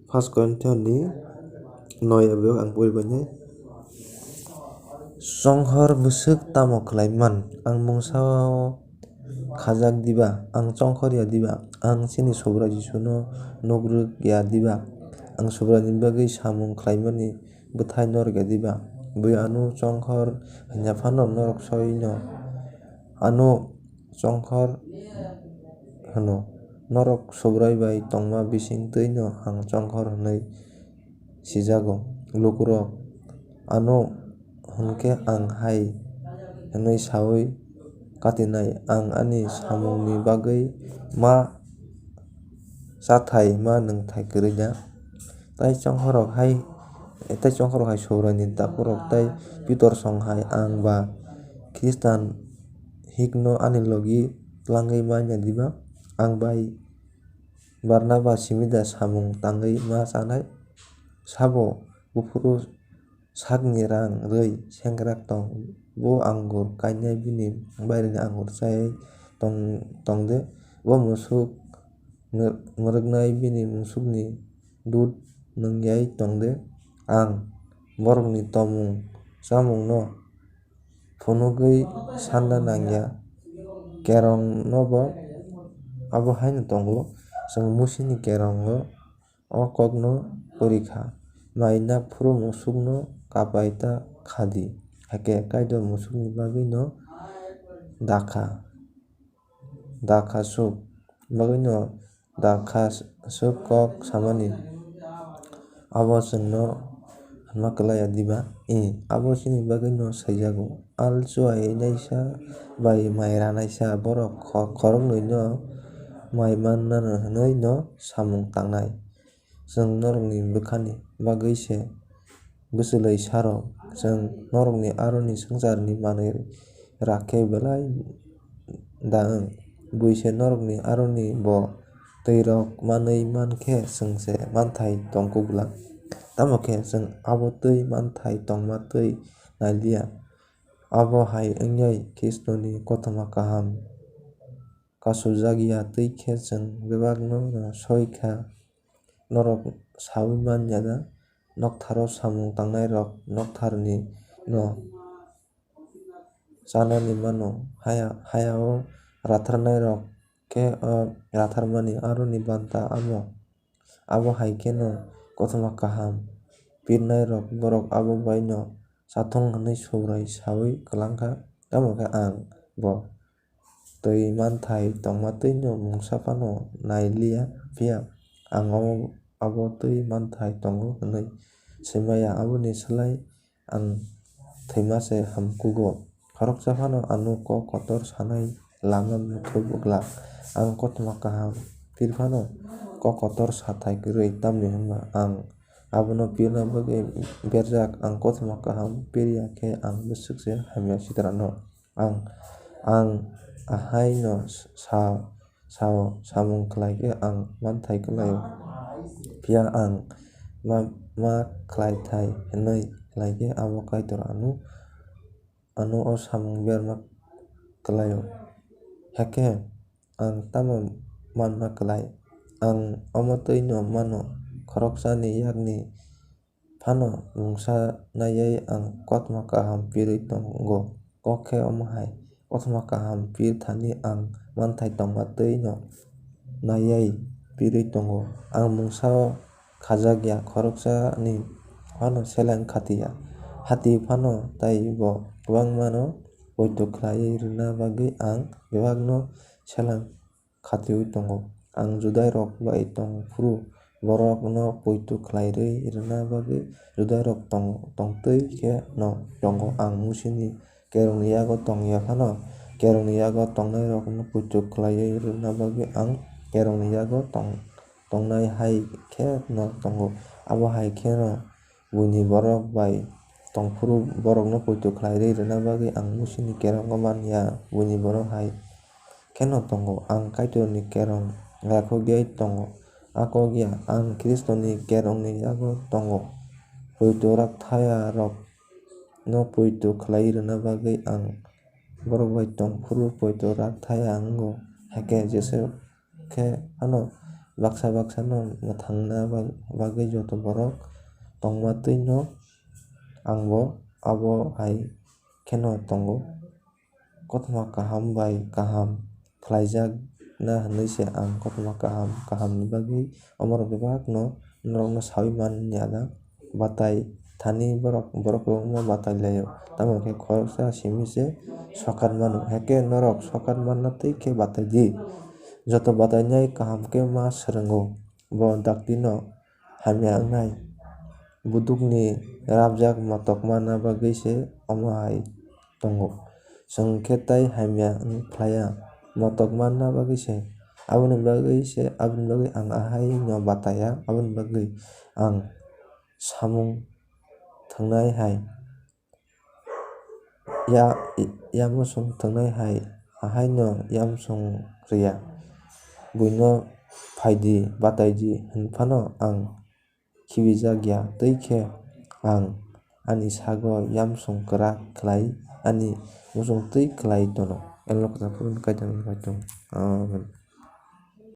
First Corinthians ni 9 beok ang puribannya chonghor bwswk tamo khlaiman ang mungsao khajak diba ang chongkhorya diba ang chini sobra Jisu no nugrukya diba ang sobra ni bagwi samung khlaimani bwthai norogya diba bui ano chongkhor hwnngya phano norok soi no ano chongkhor hwno norok sobrai bai tongma bisingtwi no ang chongkhor hwnwi sijago lukurok ano hwnkhe ang hai hwnwi sawi katinai ang ani samungni bagwi ma chathai ma nwngthai kwrwi na tei chongkhorok hai sobrani dakurok tei Peter hai ang ba Khristan himno ani logi twlangwi manya diba ang bai Barnabas simida samung tangwi ma chanai sabo buphuru sakni rang rwi sengkrak tong bo angur kainai bini baireni angur chayai tongde bo musuk ngwrwknai bini musukni dudh nwngyai tongde ang bohrokni tongmung chamung no phunugwi sanna nangya kerong no bo abo haino tongo chwng musini kerongo o kokno porikha mai napphuru musukno kapai ta khadi hwnkhe kaido musukni bagwi no dakha suk bagwi no dakha suk kok samani abo chwngno hwnma kwlaiya diba abo chini bagwi no saijago al chuai naisa bai mai ranaisa bohrok khoroknwi no mai mannani hwnwi no samung tangnai chwng norokni bwkhani bagwi se bwchwlwi sarok chwng norokni aroni swngcharni manwi rakkhe belai da wng buise norokni aroni bo twirok manwi mankhe chwngse manthai tongkukla tamokhe chwng abo twi manthai tongmatwi nailiya abo hai wngnai Kristoni kothoma kaham kachukjakya twikhe chwng bebakno no soikha norok sawi manya na noktharo samung tangnairok noktharni no chanani mano hayao ratharnairok khe o ratharmani aroni banta abo hai kheno kothoma kaham pirnairok borok abo bai no chathang hwnwi sobrai sawi kwlangkha tamokhe ang bo twi manthai tongmatwi no mungsa phano nailiya phiya ang abo twi manthai tongo hwnwi saimanya aboni slai ang thwimase hamkugo khoroksa phano ano kok kotor sanai lama muthubwkla ang kothoma kaham pirphano kok kotor sathai kwrwi tamni hwnba ang abono pirna bagwi berjak ang kothoma kaham pirya khe ang bwswkse hamya sidra no ang ahai no sao samung khlaikhe ang manthai khlaio phiya ang ma khlaithai hwnwi khlaikhe abo kaitor ano o samung berma khlaio hwnkhe ang tamo manna klai ang omotwi no mano khoroksani yakni phano mungsa naiwi ang kothoma kaham pirwi tongo kok khe omo hai kothoma kaham pirthani ang manthai tongmatwi no naiwi pirwi tongo ang mungsao khajakya khoroksani phano seleng khatiya hati phano tei bo kwbangma no poito khlaiwi rwna bagwi ang bebakno seleng khatiwi tongo ang judai rok bai tongphuru borok no poito khlaiwi rwna bagwi judai rok tongtwi khe no tongo ang musini kerongni yago tongya phano kerongni yago tongnai rok no poito khlaiwi rwna bagwi ang kerongni yago tongnai hai khe no tongo abo hai khe no buini borok bai tongphuru borok no poito khlaiwi rwna bagwi ang musini kerongo manya buini borok hai khe no tongo ang kaitorni kerong rakhokgyai tongo akogya ang Kristoni kerongni yago tongo poito rakthaya rok no poito khlaiwi rwna bagwi ang borok bai tongphuru poito rakthaya wngo hwnkhe jesu khe phano baksa baksa no mwthangna bagwi joto borok tongma twi no angbo abo hai kheno tongo kotorma kaham bai kaham khlaijak na hinui se ang kotorma kaham ni bagwi amo rok bebak no norok no sawi mani ada batai thani borok kwbangma batai laio tamo khe khoroksa simi se sokar mano haikhe norok sokar manna twi khe batai di joto batai nai kaham khe ma swrwngo bo dakti no hamya wngnai buduk ni rabjak matok manna bagwi se omo hai tongo chwng khe tai hamya wngkhlaya matok manna bagwi se aboni bagwi ang ahai no bataya aboni bagwi ang samung thwngnai hai yamasung thwngnai hai ahai no yamasung rwya buino faidi batai di hwnfano ang khibijakya twi ang ani sago yamasung kwrak khlai ani muchung twi kwlai tono.